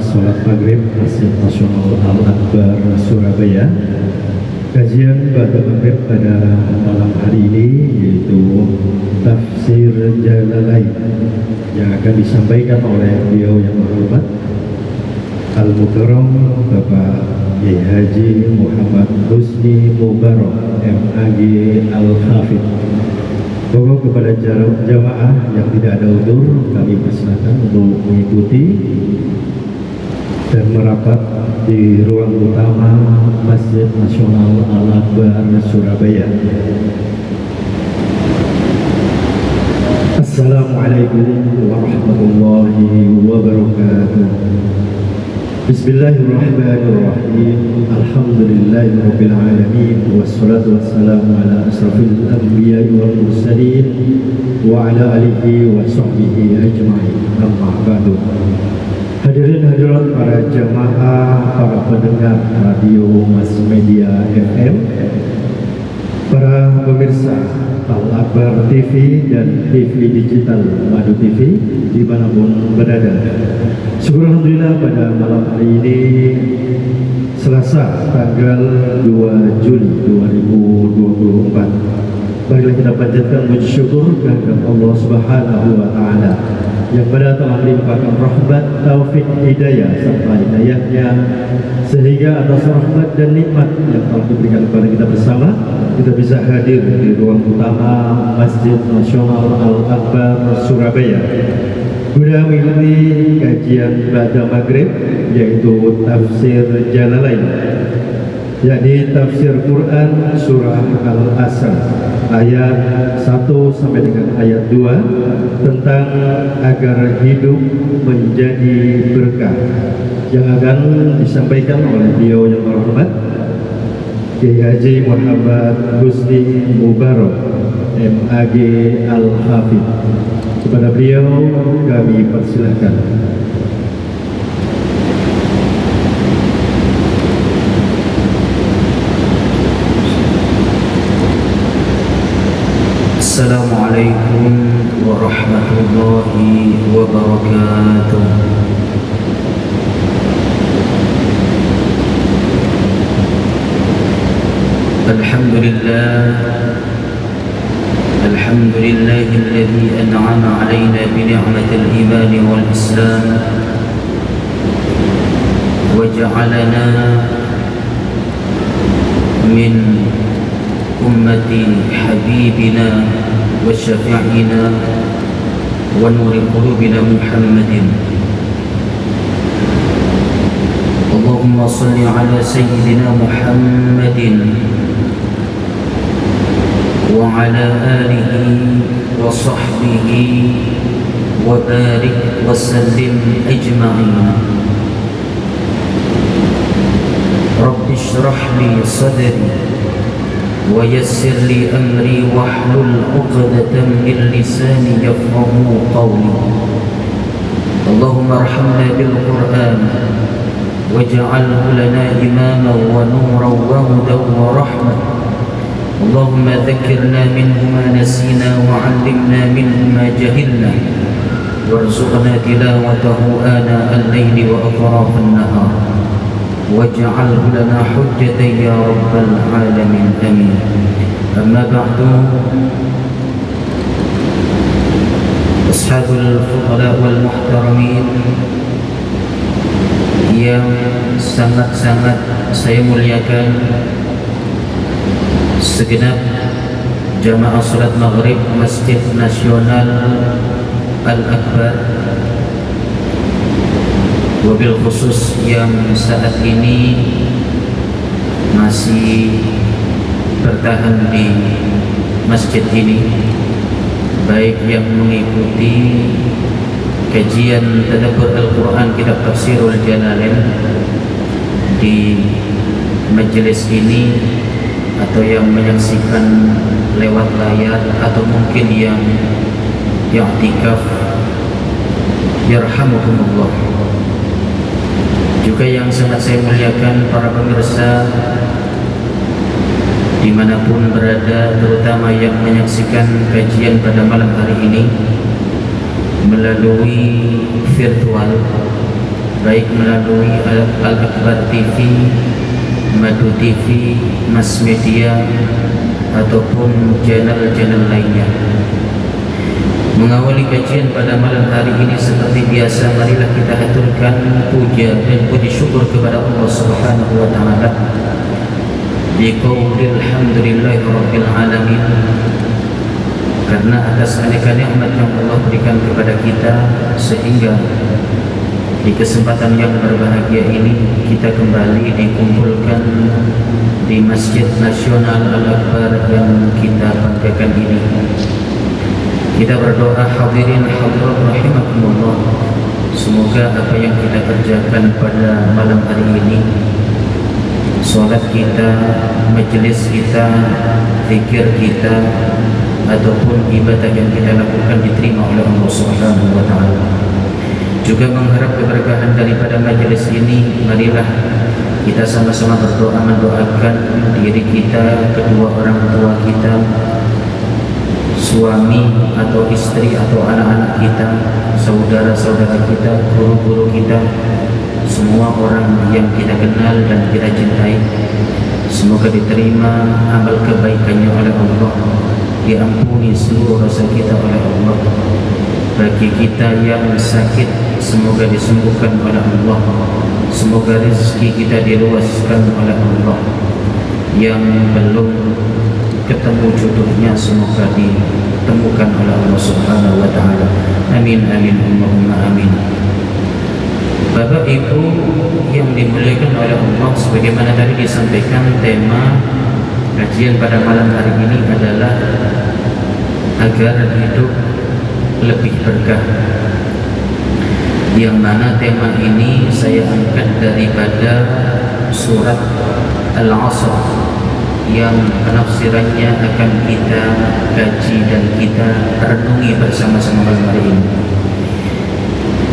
sholat maghrib Masjid Nasional Al-Akbar Surabaya. Kajian pada maghrib pada malam hari ini yaitu Tafsir Jalalain yang akan disampaikan oleh beliau yang terhormat Al-Mukarram Bapak Kiai Haji Muhammad Husni Mubarak MAG Al-Hafidh. Pokok kepada jamaah yang tidak ada udzur kami persilakan untuk mengikuti dan merapat di ruang utama Masjid Nasional Al-Akbar Surabaya. Assalamualaikum warahmatullahi wabarakatuh. Bismillahirrahmanirrahim. Alhamdulillahirabbil alamin wassalatu wassalamu ala asrafil anbiya'i wal mursalin wa ala alihi wa sahbihi ajma'in. Amma ba'du. Hadirin hadirat para jamaah, para pendengar radio Mas Media FM, para pemirsa Al-Akbar TV dan TV digital Madu TV dimanapun berada. Syukur alhamdulillah pada malam hari ini Selasa tanggal 2 Juli 2024. Marilah kita panjatkan puji syukur kehadirat Allah Subhanahu wa taala yang pada telah melimpahkan rahmat, taufik, hidayah serta hidayahnya sehingga atas rahmat dan nikmat yang telah diberikan kepada kita bersama kita bisa hadir di ruang utama Masjid Nasional Al-Akbar Surabaya guna mengikuti kajian pada maghrib yaitu Tafsir Jalalain, yakni tafsir Quran surah Al-Asr ayat 1 sampai dengan ayat 2 tentang agar hidup menjadi berkah yang akan disampaikan oleh beliau yang terhormat Kiai Haji Muhammad Husni Mubarak MAG Al-Hafidh. Kepada beliau kami persilahkan. Assalamualaikum warahmatullahi wabarakatuh. Alhamdulillahilladzi an'ama 'alaina bi ni'matil iman wal islam wa ja'alana min ummati habibina wa syafi'ina wa nuri qulubina Muhammadin. Allahumma salli ala sayyidina Muhammadin wa ala alihi wa sahbihi wa barik wa sallim ajma'in. Rabbi shrah li sadri wa yassir li amri wahlul 'uqdatam min lisani yafqahu qawli. Allahumma arhamna bil Qur'an waj'alhu lana imaman wa nuran wa hudan wa rahmah. Allahumma dhakkirna minhu ma nasina wa 'allimna minhu ma jahilna warzuqna tilawatahu ana al-layli wa atraf an-nahar waj'alhu lana hujjatan ya rabbal alamin amin. Amma ba'du, ashabul fudala wal muhtaramin yang sangat-sangat saya muliakan, segenap jamaah salat maghrib Masjid Nasional Al-Akbar, wabil khusus yang saat ini masih bertahan di masjid ini, baik yang mengikuti kajian tadabbur Al-Quran kitab Tafsirul Jalalain di majelis ini, atau yang menyaksikan lewat layar, atau mungkin yang i'tikaf, yarhamukumullah. Juga yang sangat saya muliakan para pemirsa dimanapun berada, terutama yang menyaksikan kajian pada malam hari ini melalui virtual baik melalui Al-Akbar TV, Madu TV, Mas Media ataupun channel-channel lainnya. Mengawali kajian pada malam hari ini seperti biasa, marilah kita haturkan puja dan puji syukur kepada Allah Subhanahu wa taala. Biqaulil hamdulillahi rabbil alamin, karena atas aneka nikmat yang Allah berikan kepada kita, sehingga di kesempatan yang berbahagia ini kita kembali dikumpulkan di Masjid Nasional Al-Akbar yang kita banggakan ini. Kita berdoa, hadirin hadirat rahimakumullah, semoga apa yang kita kerjakan pada malam hari ini, salat kita, majelis kita, zikir kita, ataupun ibadah yang kita lakukan diterima oleh Allah Subhanahu wa taala. Juga mengharap keberkahan daripada majelis ini, marilah kita sama-sama berdoa mendoakan diri kita, kedua orang tua kita, suami atau istri atau anak-anak kita, saudara-saudara kita, guru-guru kita, semua orang yang kita kenal dan kita cintai. Semoga diterima amal kebaikannya oleh Allah, diampuni seluruh dosa kita oleh Allah. Bagi kita yang sakit, semoga disembuhkan oleh Allah. Semoga rezeki kita diluaskan oleh Allah. Yang belum ketemu jodohnya, semoga ditemukan oleh Allah Subhanahu wa taala. Amin amin Allahumma amin. Bapak Ibu yang dimuliakan oleh Allah, sebagaimana tadi disampaikan, tema kajian pada malam hari ini adalah agar hidup lebih berkah, yang mana tema ini saya angkat daripada surat Al-Asr yang penafsirannya akan kita kaji dan kita renungi bersama-sama malam hari ini.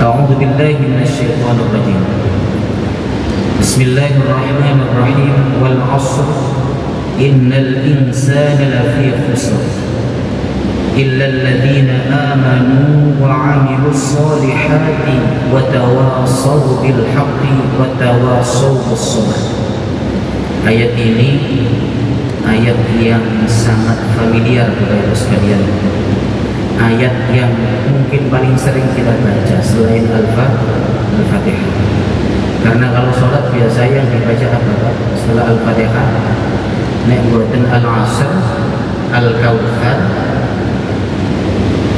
A'udzu billahi minasyaitonir rajim. Bismillahirrahmanirrahim. Wal 'ashr innal insana lafi khusr illa alladhina amanu wa 'amilus solihati wa tawassaw bil haqqi wa tawassaw bis sabr. Ayat ini ayat yang sangat familiar Bapak Ibu sekalian. Ayat yang mungkin paling sering kita baca selain Al-Fatihah. Karena kalau sholat biasa yang dibaca apa setelah Al-Fatihah? Nek boten Al-Asr, Al-Kautsar,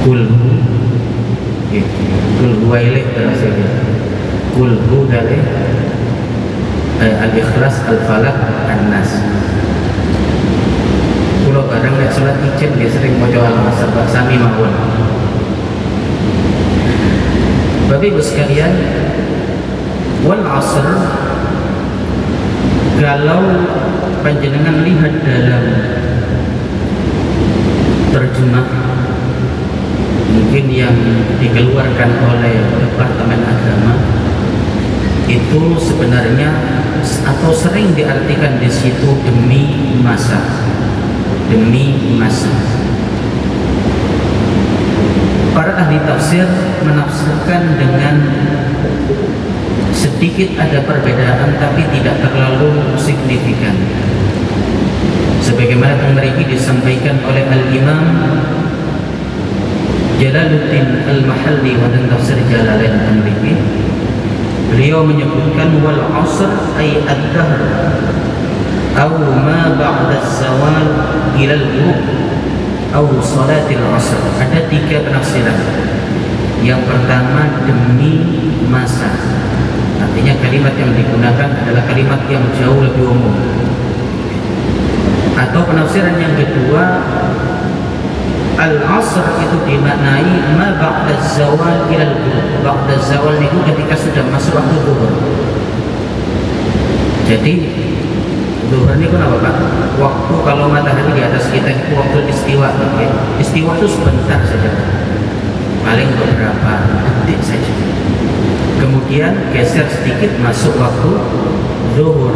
Kulhu, Kulhu wailih terasnya. Kulhu dalih, Al-Ikhlas, Al-Falaq, An-Nas. Kalau bareng nek sholat ijin dia sering maca Al-Asr, Pak sami mawon. Bapak Ibu sekalian, wal 'asr, kalau panjenengan lihat dalam terjemah mungkin yang dikeluarkan oleh Departemen Agama, itu sebenarnya atau sering diartikan di situ demi masa, demi masa. Para ahli tafsir menafsirkan dengan sedikit ada perbedaan tapi tidak terlalu signifikan. Sebagaimana kemarin disampaikan oleh Al-Imam Jalaluddin Al-Mahalli wa tafsir Jalalain Al-Tamliqi, beliau menyebutkan wal 'asr ay ad-dahr aw ma ba'da az-zawal ila al-ghurub aw salatil 'asr. Ada tiga penafsiran. Yang pertama demi masa, artinya kalimat yang digunakan adalah kalimat yang jauh lebih umum. Atau penafsiran yang kedua, Al-Asr itu dimaknai ma ba'da zawal ila al-ghurub. Ba'da zawal itu ketika sudah masuk waktu zuhur. Jadi zuhur ini kenapa Pak? Waktu kalau matahari di atas kita itu waktu istiwa, okay? Istiwa itu sebentar saja, paling beberapa detik saja. Kemudian geser sedikit masuk waktu zuhur.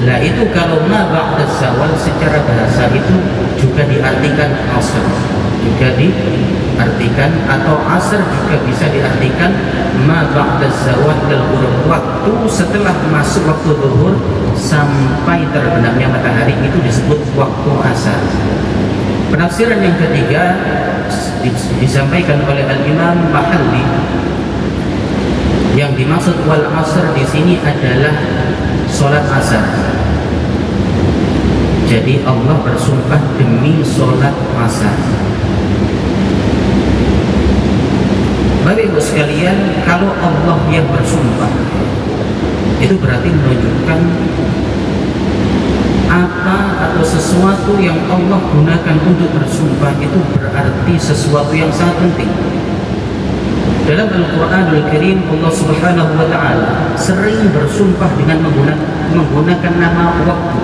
Lah itu kalau ma ba'da zawal secara bahasa itu juga diartikan asr. juga diartikan, atau asar juga bisa diartikan ma ba'da zawal dal ghurub, waktu setelah masuk waktu zuhur sampai terbenamnya matahari, itu disebut waktu asar. Penafsiran yang ketiga disampaikan oleh Al-Imam Mahalli, yang dimaksud wal asr di sini adalah sholat asar. Jadi Allah bersumpah demi sholat asar. Bapak Ibu sekalian, kalau Allah yang bersumpah, itu berarti menunjukkan apa atau sesuatu yang Allah gunakan untuk bersumpah itu berarti sesuatu yang sangat penting. Dalam Al-Quranul Karim, Allah Subhanahu wa Ta'ala sering bersumpah dengan menggunakan nama waktu.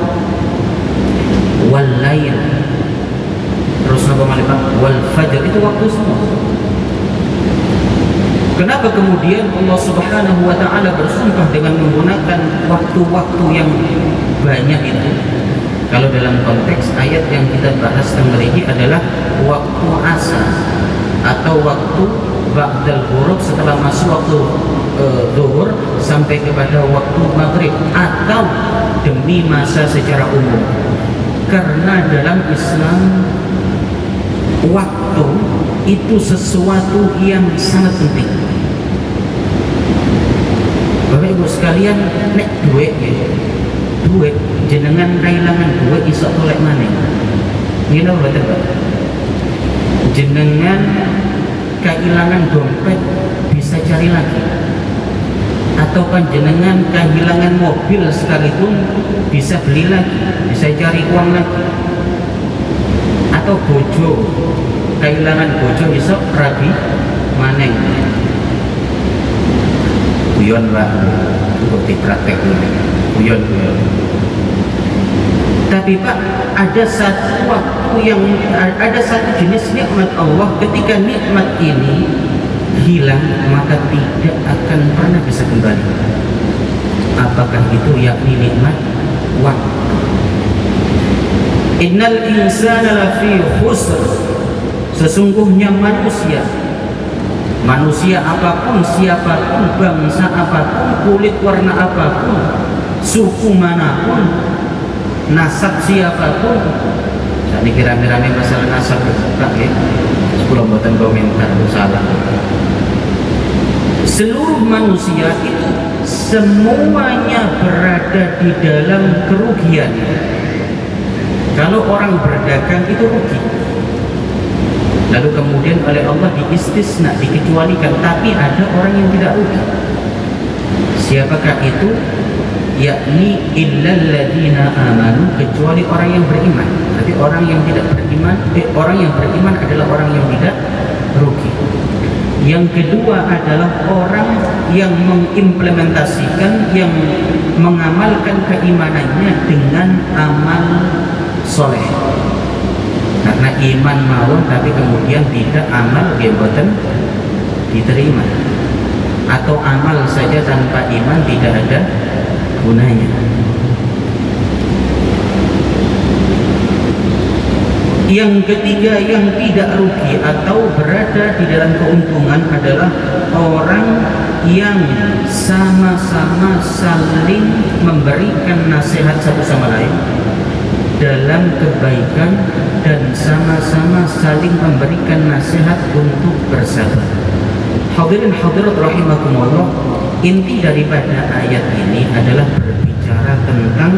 Wal lail, terus nama malaikat wal fajr, itu waktu semua. Kenapa kemudian Allah Subhanahu wa Ta'ala bersumpah dengan menggunakan waktu-waktu yang banyak itu? Kalau dalam konteks ayat yang kita bahas tadi adalah waktu asar atau waktu ba'dal ghurub, setelah masuk waktu zuhur sampai kepada waktu maghrib, atau demi masa secara umum. Karena dalam Islam waktu itu sesuatu yang sangat penting. Bapak Ibu sekalian, nek duit jenengan kailangan duit iso tolek maneh. Ngene mboten, Pak? Jenengan kehilangan dompet bisa cari lagi, atau panjenengan kehilangan mobil sekalipun bisa beli lagi, bisa cari uang lagi. Atau bojo, kehilangan bojo bisa rabi maneng. Guyon Pak, untuk dipraktek dulu. Guyon. Tapi Pak, ada satu jenis nikmat Allah, ketika nikmat ini hilang maka tidak akan pernah bisa kembali. Apakah itu? Yakni nikmat waktu. Innal insana lafi khusr, sesungguhnya manusia apapun, siapapun, bangsa apapun, kulit warna apapun, suku manapun, nasab siapapun. Jadi kira-kira masalah nasab tak ya? Sepuluh buatan komentar salah. Seluruh manusia itu semuanya berada di dalam kerugian. Kalau orang berdagang itu rugi, lalu kemudian oleh Allah diistisna, dikecualikan, tapi ada orang yang tidak rugi. Siapakah itu? Yakni illal ladina amanu, kecuali orang yang beriman. Berarti orang yang tidak beriman, orang yang beriman adalah orang yang tidak rugi. Yang kedua adalah orang yang mengimplementasikan, yang mengamalkan keimanannya dengan amal soleh. Karena iman mawon tapi kemudian tidak amal geboten diterima, atau amal saja tanpa iman tidak ada gunanya. Yang ketiga yang tidak rugi atau berada di dalam keuntungan adalah orang yang sama-sama saling memberikan nasihat satu sama lain dalam kebaikan dan sama-sama saling memberikan nasihat untuk bersabar. Hadirin hadirat rahimakumullah, inti daripada ayat ini adalah berbicara tentang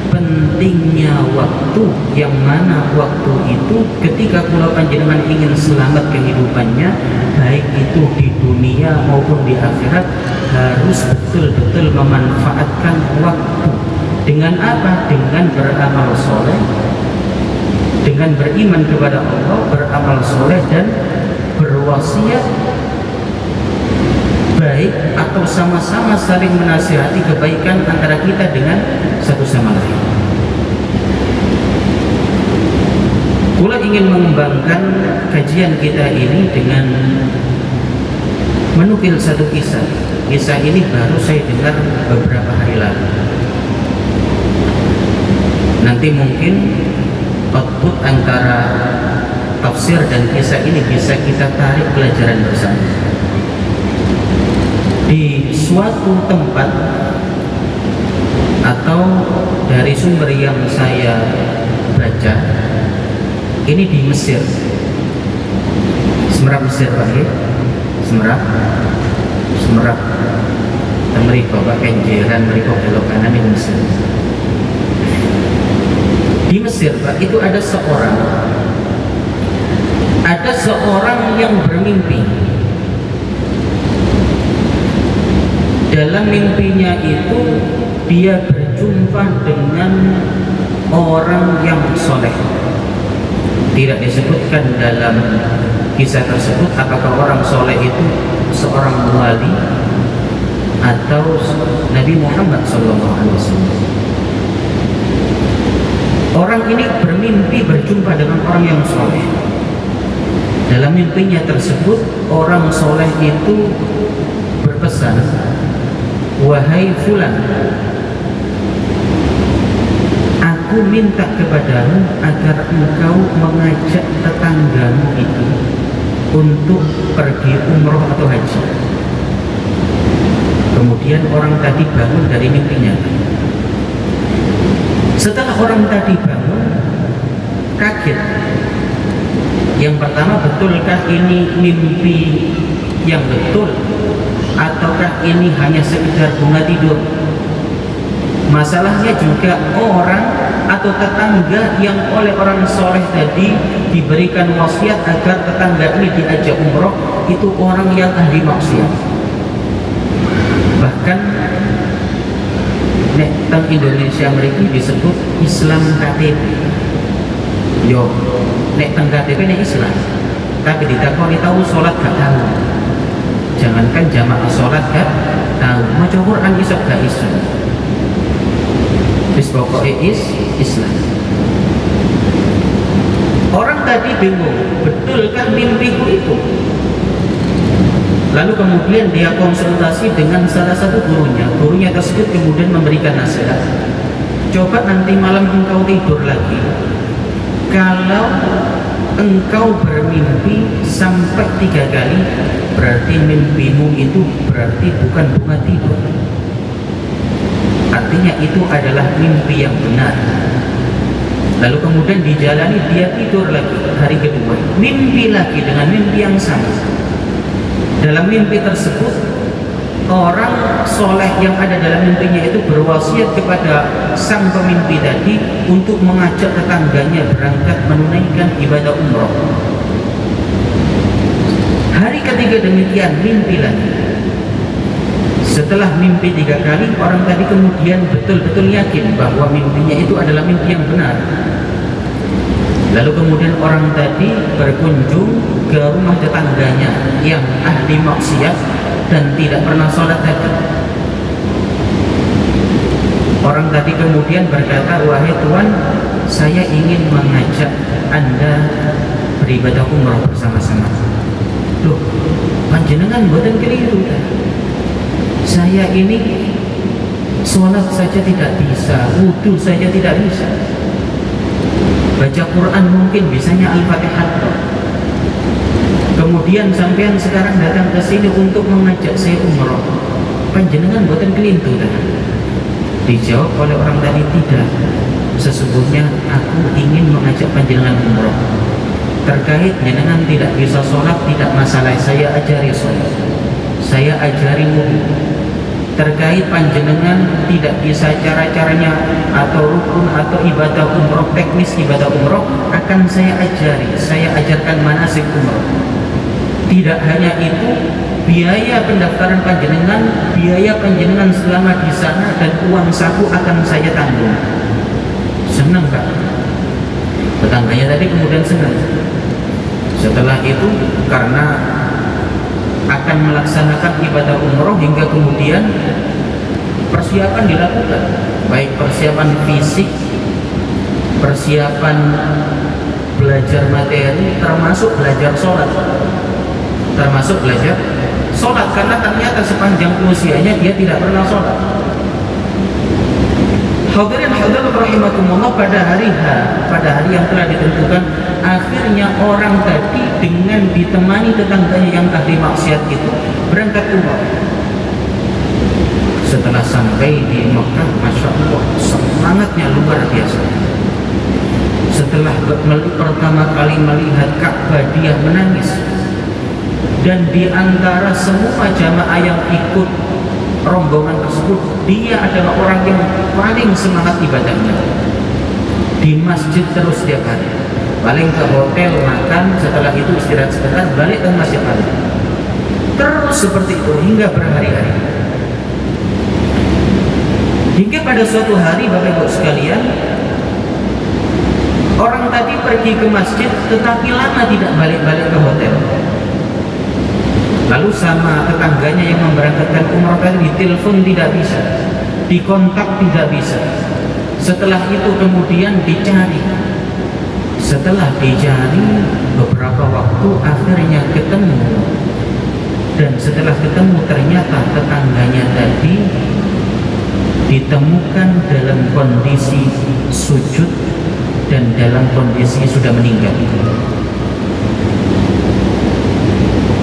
pentingnya waktu, yang mana waktu itu ketika kula panjenengan ingin selamat kehidupannya, baik itu di dunia maupun di akhirat, harus betul-betul memanfaatkan waktu. Dengan apa? Dengan beramal soleh, dengan beriman kepada Allah, beramal soleh dan berwasiat baik, atau sama-sama saling menasihati kebaikan antara kita dengan satu sama lain. Kula ingin mengembangkan kajian kita ini dengan menukil satu kisah. Kisah ini baru saya dengar beberapa hari lalu. Nanti mungkin output antara tafsir dan kisah ini bisa kita tarik pelajaran bersama. Di suatu tempat atau dari sumber yang saya baca, ini di Mesir, Semerap Mesir Pak ya? Semerap mereka Pak kenjeran mereka belok kanan di Mesir. Di Mesir Pak itu ada seorang yang bermimpi. Dalam mimpinya itu dia berjumpa dengan orang yang soleh. Tidak disebutkan dalam kisah tersebut apakah orang soleh itu seorang wali atau Nabi Muhammad SAW. Orang ini bermimpi berjumpa dengan orang yang soleh. Dalam mimpinya tersebut orang soleh itu berpesan, wahai fulan, aku minta kepadamu agar engkau mengajak tetanggamu itu untuk pergi umroh atau haji. Kemudian orang tadi bangun dari mimpinya. Setelah orang tadi bangun, kaget. Yang pertama, betulkah ini mimpi yang betul ataukah ini hanya sekedar bunga tidur? Masalahnya juga orang atau tetangga yang oleh orang soleh tadi diberikan wasiat agar tetangga ini diajak umroh itu orang yang ahli maksiat. Bahkan nek teng Indonesia mereka disebut Islam KTP. Yo, nek teng KTP nek Islam, tapi ditakoni tahu sholat gak tahu. Jangankan jamaah sholat gak tahu, maca Quran iso gak iso. Wis pokoknya Islam. Orang tadi bingung, betulkah mimpiku itu? Lalu kemudian dia konsultasi dengan salah satu gurunya. Gurunya tersebut kemudian memberikan nasihat, coba nanti malam engkau tidur lagi, kalau engkau bermimpi sampai 3 kali, berarti mimpimu itu berarti bukan bunga tidur. Artinya itu adalah mimpi yang benar. Lalu kemudian dijalani, dia tidur lagi hari kedua, mimpi lagi dengan mimpi yang sama. Dalam mimpi tersebut, orang soleh yang ada dalam mimpinya itu berwasiat kepada sang pemimpi tadi untuk mengajak tetangganya berangkat menunaikan ibadah umroh. Hari ketiga demikian, mimpi lagi. Setelah mimpi 3 kali, orang tadi kemudian betul-betul yakin bahwa mimpinya itu adalah mimpi yang benar. Lalu kemudian orang tadi berkunjung ke rumah tetangganya yang ahli maksiat dan tidak pernah sholat tadi. Orang tadi kemudian berkata, wahai Tuan, saya ingin mengajak Anda beribadah umrah bersama-sama. Loh, panjenengan mboten keliru ya. Saya ini sholat saja tidak bisa, wudu saja tidak bisa. Baca Quran mungkin bisanya Al-Fatihah. Kemudian sampean sekarang datang ke sini untuk mengajak saya umroh. Panjenengan mboten kelintu dah. Dijawab oleh orang tadi, tidak. Sesungguhnya aku ingin mengajak panjenengan umroh. Terkait jenengan tidak bisa sholat tidak masalah, saya ajari sholat, saya ajari wudu. Terkait panjenengan tidak bisa cara-caranya atau rukun atau ibadah umroh, teknis ibadah umroh akan saya ajari, saya ajarkan manasik umroh. Tidak hanya itu, biaya pendaftaran panjenengan, biaya panjenengan selama di sana dan uang saku akan saya tanggung. Senang Kak? Tetangganya tadi kemudian senang. Setelah itu karena akan melaksanakan ibadah umroh hingga kemudian persiapan dilakukan, baik persiapan fisik, persiapan belajar materi, termasuk belajar sholat, karena ternyata sepanjang usianya dia tidak pernah sholat. Hadirin hadirat rahimakumullah, pada hari yang telah ditentukan, akhirnya orang tadi dengan ditemani tetangganya yang ahli maksiat itu berangkat umrah. Setelah sampai di Mekah, Masya Allah, semangatnya luar biasa. Setelah pertama kali melihat Ka'bah, dia menangis. Dan di antara semua jamaah yang ikut rombongan tersebut, dia adalah orang yang paling semangat ibadahnya. Di masjid terus setiap hari, paling ke hotel makan, setelah itu istirahat sebentar, balik ke masjid lagi. Terus seperti itu hingga berhari-hari. Hingga pada suatu hari, Bapak Ibu sekalian, orang tadi pergi ke masjid tetapi lama tidak balik-balik ke hotel. Lalu sama tetangganya yang memberangkatkan umrah tadi ditelepon tidak bisa, dikontak tidak bisa. Setelah itu kemudian dicari. Setelah dicari beberapa waktu, akhirnya ketemu. Dan setelah ketemu ternyata tetangganya tadi ditemukan dalam kondisi sujud dan dalam kondisi sudah meninggal.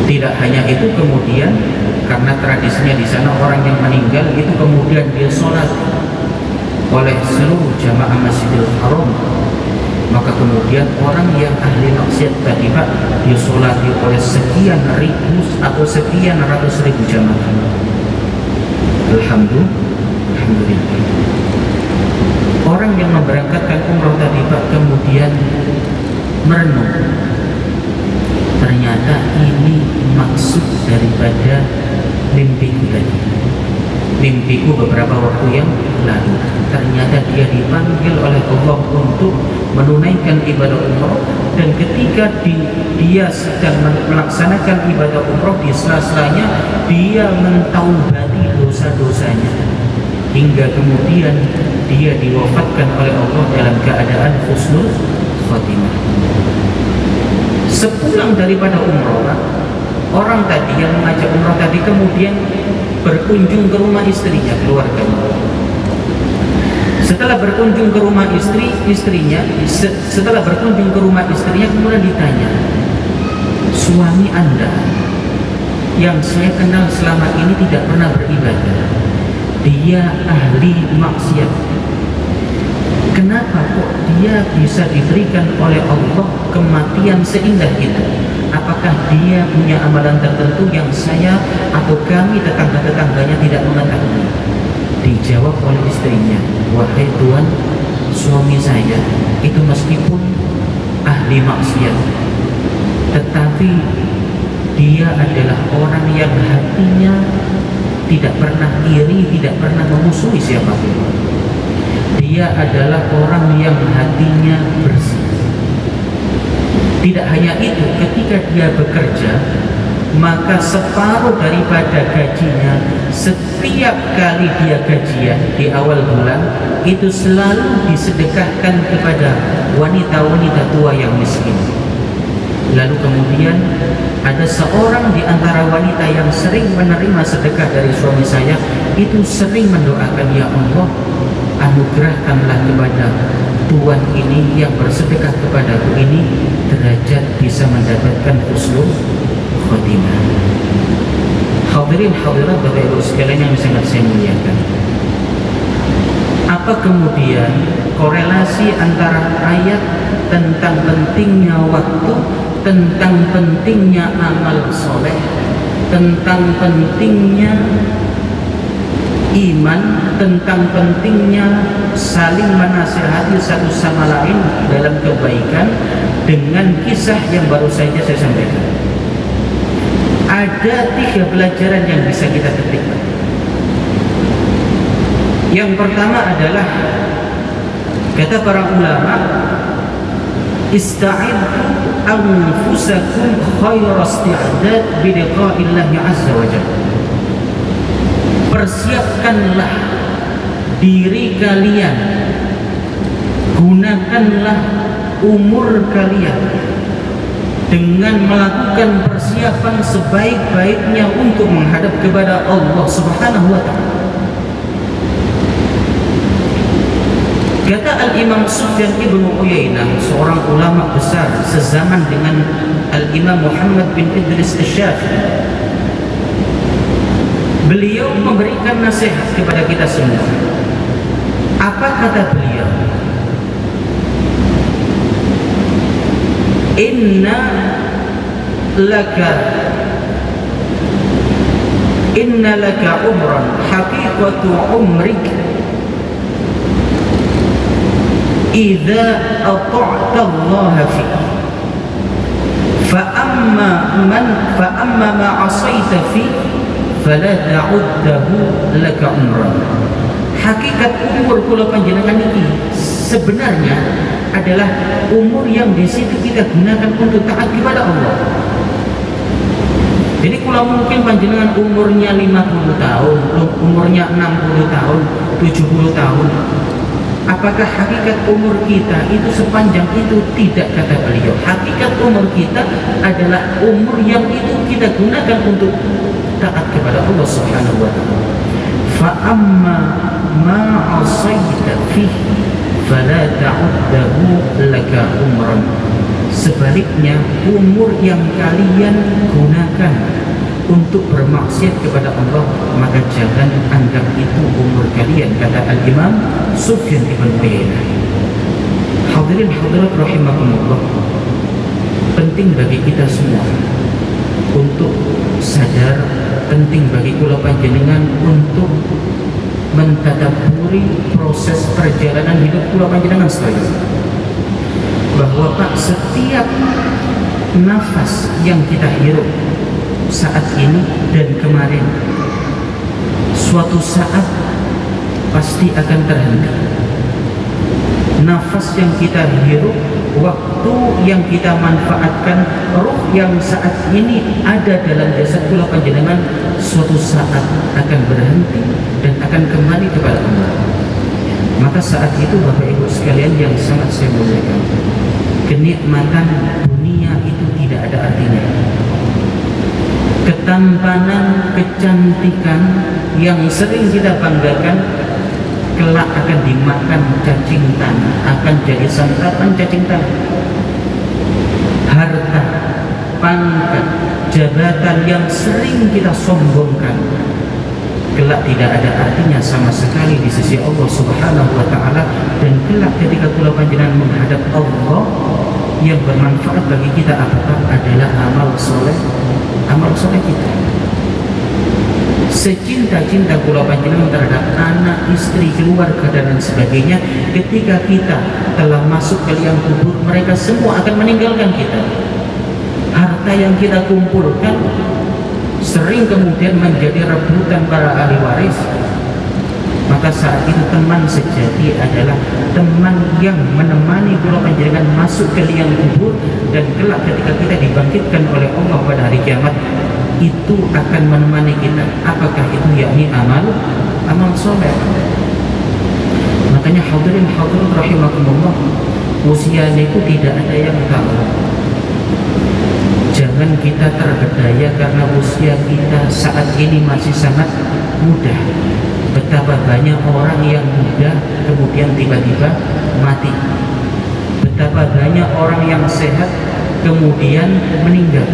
Tidak hanya itu, kemudian karena tradisinya di sana orang yang meninggal itu kemudian dia sholat oleh seluruh jamaah Masjidil Haram, maka kemudian orang yang ahli maksiat tadi Pak disolati oleh sekian ribu atau sekian ratus ribu jamaah. Alhamdulillah. Orang yang memberangkatkan umrah tadi Pak kemudian merenung, ternyata ini maksud daripada mimpiku tadi. Mimpiku beberapa waktu yang lalu, ternyata dia dipanggil oleh Allah untuk menunaikan ibadah umrah. Dan ketika dia sedang melaksanakan ibadah umrah, di sela-selanya dia mentaubati dosa-dosanya, hingga kemudian dia diwafatkan oleh Allah dalam keadaan husnul khotimah. Sepulang daripada umrah, orang tadi yang mengajak umrah tadi kemudian berkunjung ke rumah istrinya, keluarganya. Setelah berkunjung ke rumah setelah berkunjung ke rumah istrinya, kemudian ditanya, suami Anda yang saya kenal selama ini tidak pernah beribadah, dia ahli maksiat, kenapa kok dia bisa diberikan oleh Allah kematian seindah itu? Apakah dia punya amalan tertentu yang saya atau kami tetangga-tetangganya tidak mengetahui? Dijawab oleh istrinya, wahai Tuhan, suami saya itu meskipun ahli maksiat, tetapi dia adalah orang yang hatinya tidak pernah iri, tidak pernah memusuhi siapapun. Dia adalah orang yang hatinya bersih. Tidak hanya itu, ketika dia bekerja, maka separuh daripada gajinya setiap kali dia gajian di awal bulan itu selalu disedekahkan kepada wanita-wanita tua yang miskin. Lalu kemudian ada seorang di antara wanita yang sering menerima sedekah dari suami saya itu sering mendoakan, ya Allah, anugerahkanlah kepada tuan ini yang bersedekah kepadaku ini derajat bisa mendapatkan husnul khotimah. Hadirin hadirat Bapak Ibu sekalian yang sangat saya muliakan, apa kemudian korelasi antara ayat tentang pentingnya waktu, tentang pentingnya amal soleh, tentang pentingnya iman, tentang pentingnya saling menasihati satu sama lain dalam kebaikan dengan kisah yang baru saja saya sampaikan? Ada 3 pelajaran yang bisa kita petik. Yang pertama adalah, kata para ulama, ista'iddu anfusakum khairu isti'dad bi liqa'illahi azza wa jalla. Persiapkanlah diri kalian, gunakanlah umur kalian dengan melakukan persiapan sebaik-baiknya untuk menghadap kepada Allah Subhanahu wa ta'ala. Kata Al-Imam Sufyan ibn Uyainah, seorang ulama besar sezaman dengan Al-Imam Muhammad bin Idris Asy-Syafi'i, beliau memberikan nasihat kepada kita semua. Apa kata beliau? Inna laka umran haqiqatu umrik idza ata'ta Allah fi fa amma ma 'asaita fi fala ta'uddahu laka umran. Hakikat umur kula panjenengan ini sebenarnya adalah umur yang di situ kita gunakan untuk taat kepada Allah. Jadi kalau mungkin panjenengan umurnya 50 tahun, umurnya 60 tahun, 70 tahun, apakah hakikat umur kita itu sepanjang itu? Tidak, kata beliau. Hakikat umur kita adalah umur yang itu kita gunakan untuk taat kepada Allah Subhanahu wa taala. Fa amma ma 'asaita fihi fala ta'uddahu laka umran. Sebaliknya, umur yang kalian gunakan untuk bermaksiat kepada Allah, maka jangan anggap itu umur kalian, kata Al-Imam Sufyan ibn Uyainah. Hadirin hadirat rahimakumullah, penting bagi kita semua untuk sadar, penting bagi kula panjenengan untuk mentadabburi proses perjalanan hidup kula panjenengan sekalian, bahwa Pak, setiap nafas yang kita hirup saat ini dan kemarin suatu saat pasti akan terhenti. Nafas yang kita hirup, waktu yang kita manfaatkan, ruh yang saat ini ada dalam jasad kula panjenengan suatu saat akan berhenti dan akan kembali kepada Allah. Maka saat itu Bapak Ibu sekalian yang sangat saya muliakan, kenikmatan dunia itu tidak ada artinya. Ketampanan, kecantikan yang sering kita banggakan kelak akan dimakan cacing tanah, akan jadi santapan cacing tanah. Harta, pangkat, jabatan yang sering kita sombongkan kelak tidak ada artinya sama sekali di sisi Allah Subhanahu wa taala, dan kelak ketika kula panjenengan menghadap Allah, yang bermanfaat bagi kita apakah adalah amal soleh kita. Secinta-cinta kula panjenengan terhadap anak, istri, keluarga dan lain sebagainya, ketika kita telah masuk ke liang kubur, mereka semua akan meninggalkan kita. Harta yang kita kumpulkan sering kemudian menjadi rebutan para ahli waris. Maka saat itu teman sejati adalah teman yang menemani kula panjenengan masuk ke liang kubur, dan kelak ketika kita dibangkitkan oleh Allah pada hari kiamat, itu akan menemani kita. Apakah itu? Yakni amal soleh. Makanya hadirin hadirat rahimakumullah, usia itu tidak ada yang tahu. Jangan kita terpedaya karena usia kita saat ini masih sangat muda. Betapa banyak orang yang muda kemudian tiba-tiba mati. Betapa banyak orang yang sehat kemudian meninggal.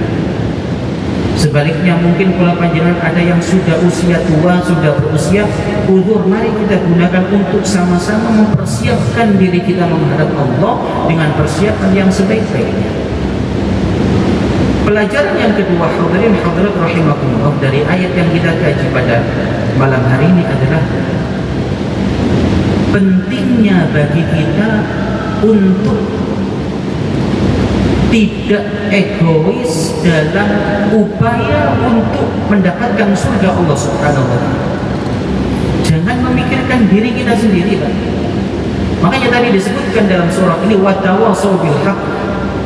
Sebaliknya mungkin kula panjenengan ada yang sudah usia tua, sudah berusia uzur, mari kita gunakan untuk sama-sama mempersiapkan diri kita menghadap Allah dengan persiapan yang sebaik-baiknya. Pelajaran yang kedua, hadirin hadirat rahimakumullah, dari ayat yang kita kaji pada malam hari ini adalah pentingnya bagi kita untuk tidak egois dalam upaya untuk mendapatkan surga Allah Subhanahu wa taala. Jangan memikirkan diri kita sendiri, Pak. Makanya tadi disebutkan dalam surah ini, watawasau bil haqq,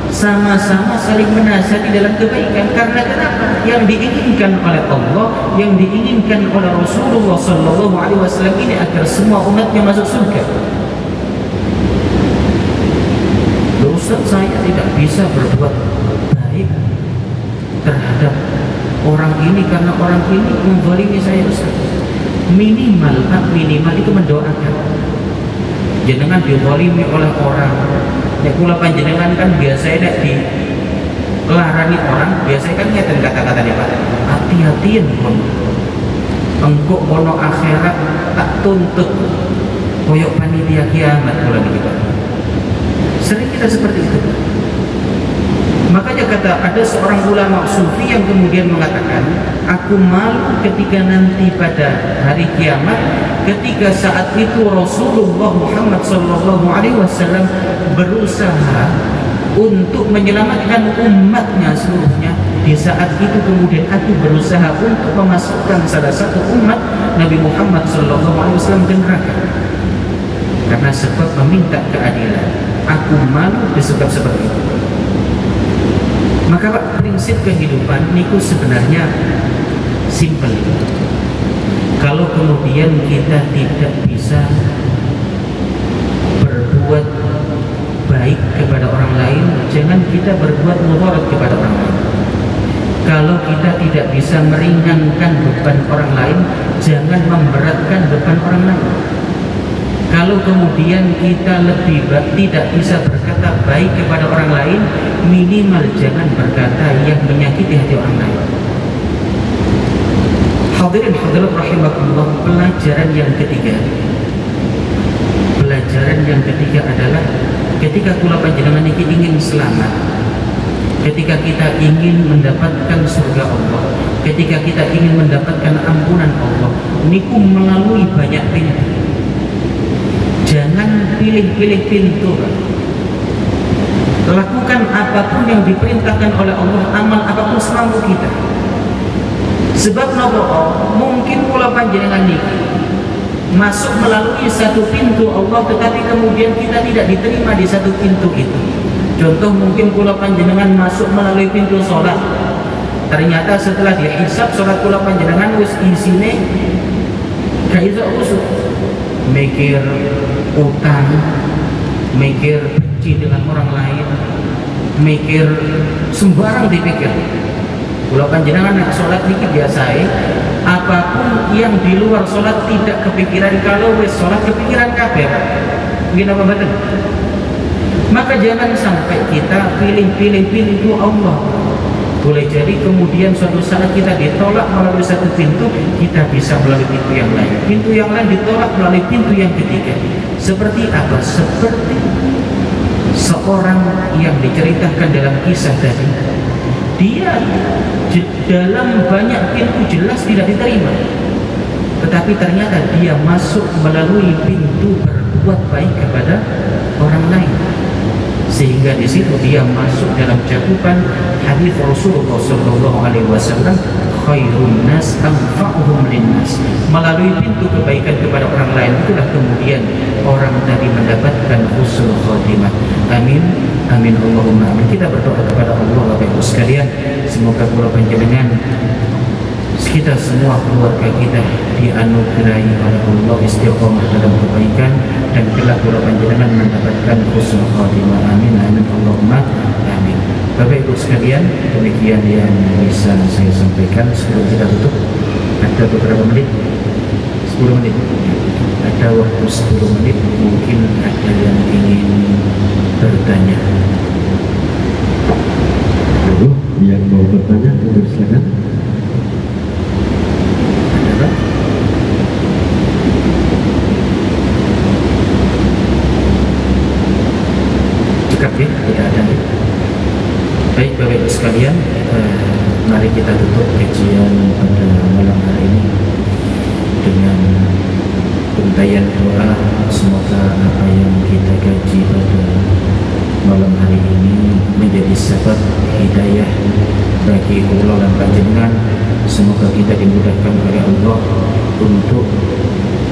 sama-sama saling menasihati dalam kebaikan. Karena kenapa? Yang diinginkan oleh Allah, yang diinginkan oleh Rasulullah sallallahu alaihi wasallam ini agar semua umatnya masuk surga. Ustaz, saya tidak bisa berbuat baik terhadap orang ini karena orang ini menzalimi saya, Ustaz. Minimal itu mendoakan. jenengan dizalimi oleh orang. Nek kula panjenengan kan biasanya nek dilarani orang, biasanya kan ngeten kata-katanya Pak. Hati-hatiin kon. Engkau kono akhirat tak tuntut koyok panitia kiamat kula niki Pak. Sering kita seperti itu. Makanya kata ada seorang ulama sufi yang kemudian mengatakan, aku malu ketika nanti pada hari kiamat, ketika saat itu Rasulullah Muhammad SAW berusaha untuk menyelamatkan umatnya seluruhnya. Di saat itu kemudian aku berusaha untuk memasukkan salah satu umat Nabi Muhammad SAW ke neraka karena sebab meminta keadilan. Aku malu disebab seperti itu. Maka Pak, prinsip kehidupan niku sebenarnya simpel. Kalau kemudian kita tidak bisa berbuat baik kepada orang lain, jangan kita berbuat mudarat kepada orang lain. Kalau kita tidak bisa meringankan beban orang lain, jangan memberatkan beban orang lain. Kalau kemudian kita tidak bisa berkata baik kepada orang lain, minimal jangan berkata yang menyakiti hati orang lain. Hadirin hadirat rahimakumullah, pelajaran yang ketiga adalah ketika kula panjenengan iki ingin selamat, ketika kita ingin mendapatkan surga Allah, ketika kita ingin mendapatkan ampunan Allah, niku melalui banyak pintu. Jangan pilih-pilih pintu. Lakukan apapun yang diperintahkan oleh Allah, amal apapun semampu kita. Sebab nopo mungkin kula panjenengan niki masuk melalui satu pintu Allah, tetapi kemudian kita tidak diterima di satu pintu itu. Contoh mungkin kula panjenengan masuk melalui pintu sholat, ternyata setelah dihisab sholat kula panjenengan wis isine gak iso usuk, mikir utang, mikir benci dengan orang lain, mikir sembarang dipikir. Kula panjenengan nek sholat niki biasae apapun yang di luar sholat tidak kepikiran, kalau wis sholat kepikiran kabeh. Nggih napa mboten? Maka jangan sampai kita pilih-pilih pintu Allah. Boleh jadi kemudian suatu saat kita ditolak melalui satu pintu, kita bisa melalui pintu yang lain. Pintu yang lain ditolak melalui pintu yang ketiga. Seperti apa? Seperti seorang yang diceritakan dalam kisah tadi. Dia dalam banyak pintu jelas tidak diterima, tetapi ternyata dia masuk melalui pintu berbuat baik kepada orang lain, sehingga di situ dia masuk dalam cakupan hadis Rasulullah SAW, khairun nas anfa'uhum linnas. Melalui pintu kebaikan kepada orang lain itulah kemudian orang tadi mendapatkan husnul khatimah. Amin, amin, Allahumma amin. Kita berdoa kepada Allah Bapak Ibu sekalian, semoga kula panjenengan kita semua, keluarga kita dianugerahi oleh Allah istiqomah dalam kebaikan dan kelak kula panjenengan mendapatkan husnul khatimah. Amin, amin, Allahumma amin. Bapak Ibu sekalian, demikian yang bisa saya sampaikan. Sebelum kita tutup, ada beberapa menit, 10 menit, ada waktu 10 menit, mungkin ada yang ingin bertanya. Yang mau bertanya, silakan. Cekap ya, tidak ada. Baik Bapak Ibu sekalian, mari kita tutup kajian pada malam hari ini dengan untayan doa. Semoga apa yang kita kaji pada malam hari ini menjadi sebab hidayah bagi kula lan panjenengan. Semoga kita dimudahkan oleh Allah untuk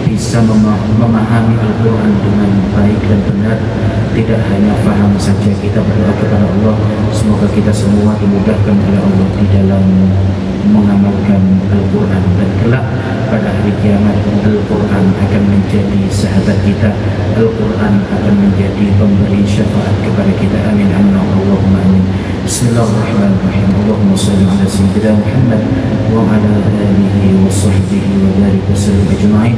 bisa memahami Al-Quran dengan baik dan benar. Tidak hanya faham saja, kita berdoa kepada Allah semoga kita semua dimudahkan oleh Allah di dalam mengamalkan Al-Quran, dan kelak pada hari kiamat Al-Quran akan menjadi sahabat kita, Al-Quran akan menjadi pemberi syafaat kepada kita. Amin, amin, Allahumma amin. Bismillahirrahmanirrahim. Allahumma salli ala sayyidina Muhammad wa ala alihi wa sahbihi wa barik wa sallim ajma'in.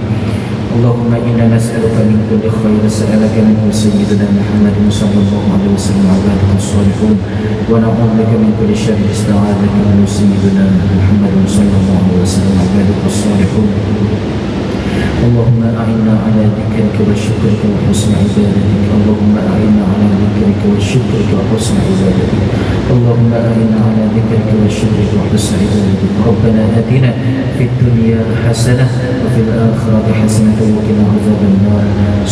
اللهم إنا نسألك من كل خير سألك منه سيدنا محمد صلى الله عليه وسلم عبادك الصالحون ونعوذ بك من كل شر استعاذك منه سيدنا محمد صلى الله عليه وسلم عبادك الصالحون اللهم أعنا على ذكرك وشكرك وحسن عبادتك اللهم أعنا على ذكرك وشكرك وحسن عبادتك اللهم أعنا على ذكرك وشكرك وحسن عبادتك ربنا آتنا في الدنيا حسنة وفي الآخرة حسنة وقنا عذاب النار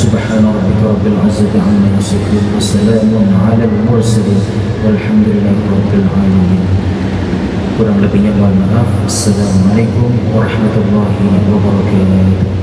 سبحان ربك رب العزة عما يصفون وسلام على المرسلين والحمد لله رب العالمين. Kurang lebihnya mohon maaf. Assalamualaikum warahmatullahi wabarakatuh.